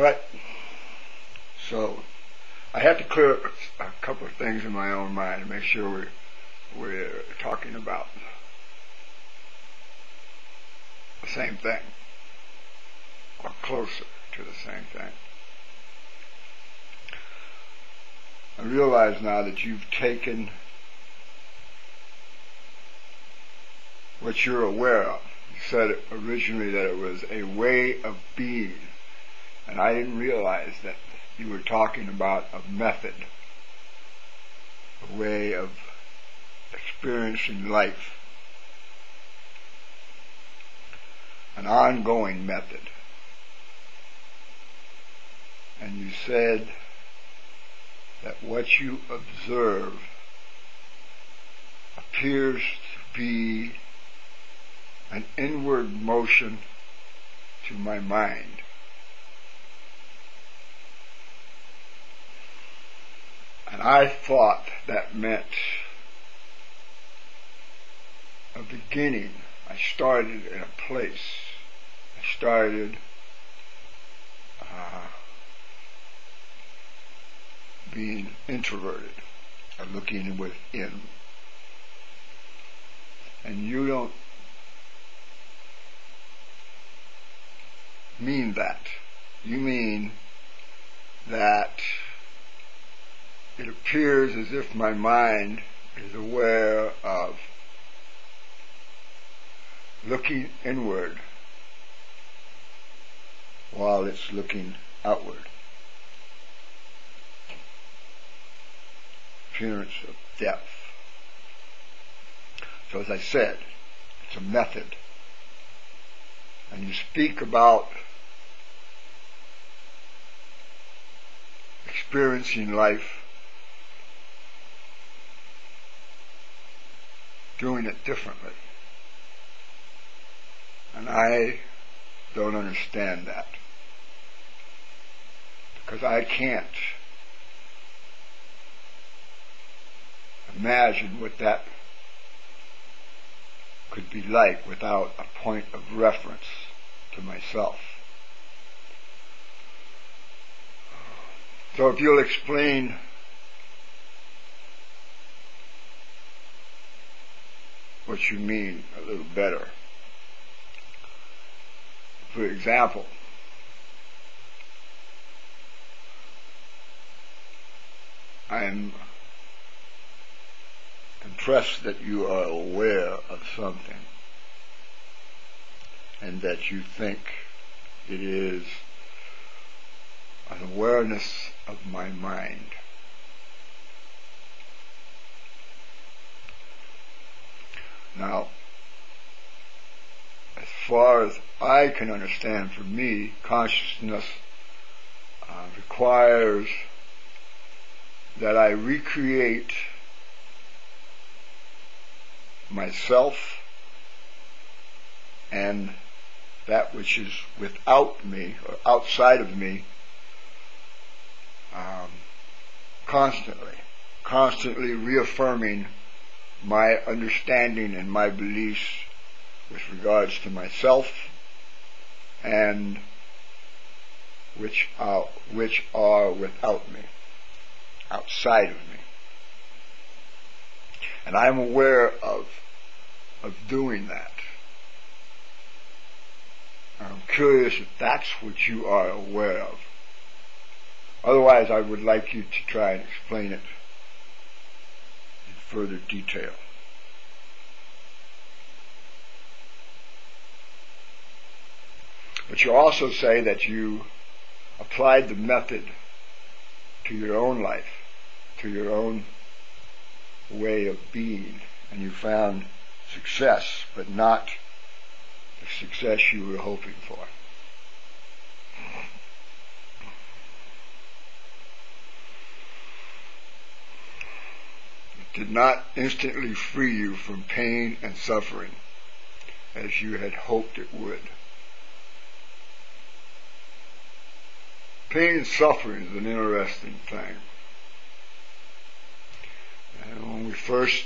But, so, I had to clear up a couple of things in my own mind to make sure we're talking about the same thing, or closer to the same thing. I realize now that you've taken what you're aware of. You said originally that it was a way of being, and I didn't realize that you were talking about a method, a way of experiencing life, an ongoing method. And you said that what you observe appears to be an inward motion to my mind. And I thought that meant a beginning. I started in a place. I started being introverted, or looking within. And you don't mean that. You mean that it appears as if my mind is aware of looking inward while it's looking outward. Appearance of depth. So as I said, it's a method. And you speak about experiencing life, doing it differently. And I don't understand that, because I can't imagine what that could be like without a point of reference to myself. So if you'll explain what you mean a little better. For example, I am impressed that you are aware of something and that you think it is an awareness of my mind. Now, as far as I can understand, for me, consciousness requires that I recreate myself and that which is without me or outside of me constantly reaffirming my understanding and my beliefs with regards to myself, and which are without me, outside of me. And I'm aware of doing that. I'm curious if that's what you are aware of. Otherwise, I would like you to try and explain it in further detail. But you also say that you applied the method to your own life, to your own way of being, and you found success, but not the success you were hoping for. It did not instantly free you from pain and suffering as you had hoped it would. Pain and suffering is an interesting thing. And when we first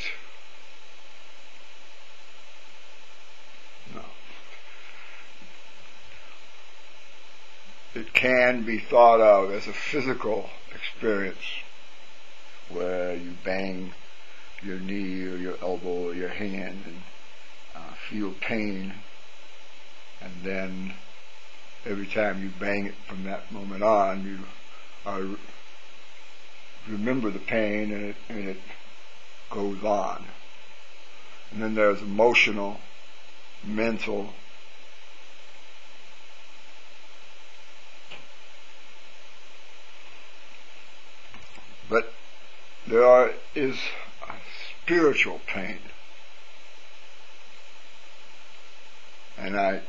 it can be thought of as a physical experience where you bang your knee or your elbow or your hand and feel pain, and then every time you bang it from that moment on, you remember the pain, and it goes on. And then there's emotional, mental, but there is a spiritual pain. And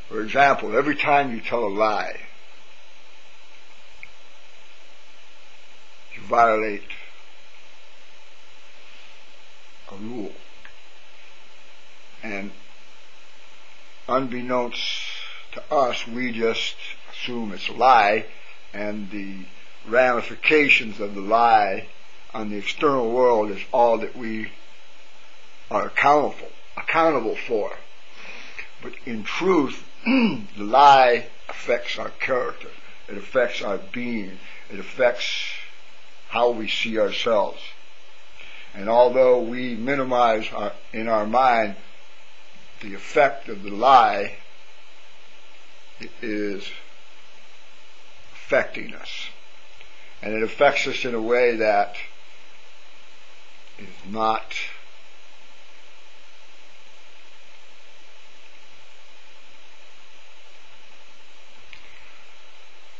for example, every time you tell a lie, you violate a rule. And unbeknownst to us, we just assume it's a lie, and the ramifications of the lie on the external world is all that we are accountable for. But in truth, the lie affects our character. It affects our being. It affects how we see ourselves. And although we minimize in our mind the effect of the lie, it is affecting us. And it affects us in a way that is not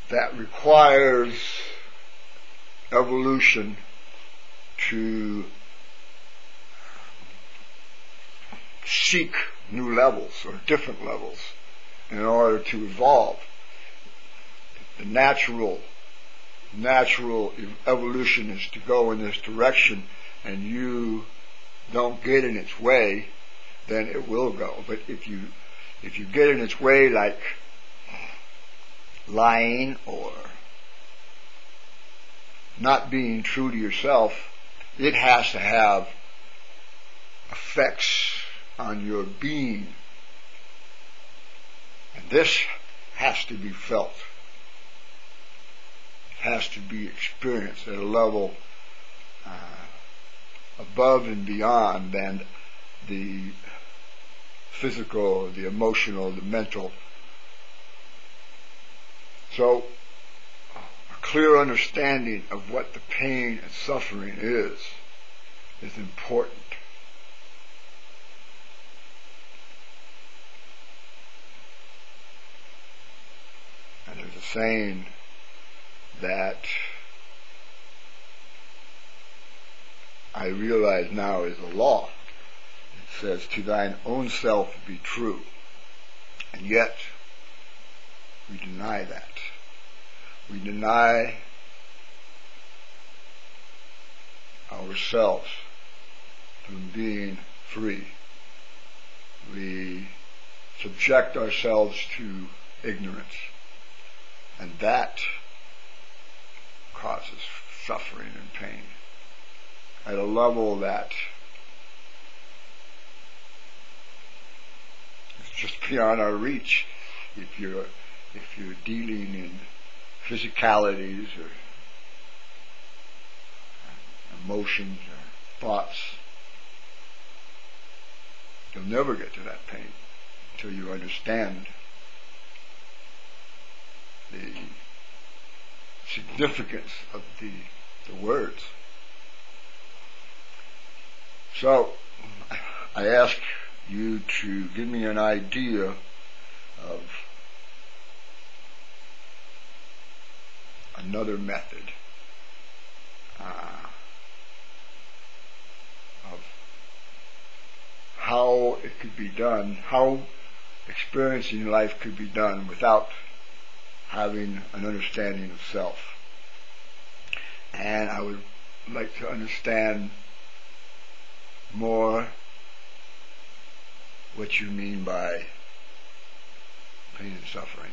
that requires evolution to seek new levels or different levels in order to evolve. The natural evolution is to go in this direction, and you don't get in its way, then it will go. But if you get in its way, like lying or not being true to yourself, it has to have effects on your being. And this has to be felt. It has to be experienced at a level above and beyond than the physical, the emotional, the mental. So, a clear understanding of what the pain and suffering is important. And there's a saying that I realize now is a law. It says, "To thine own self be true." And yet, we deny that. We deny ourselves from being free. We subject ourselves to ignorance. And that causes suffering and pain at a level that is just beyond our reach. If you're dealing in physicalities or emotions or thoughts, you'll never get to that pain until you understand the significance of the words. So, I ask you to give me an idea of another method of how it could be done, how experiencing life could be done without having an understanding of self. And I would like to understand more what you mean by pain and suffering.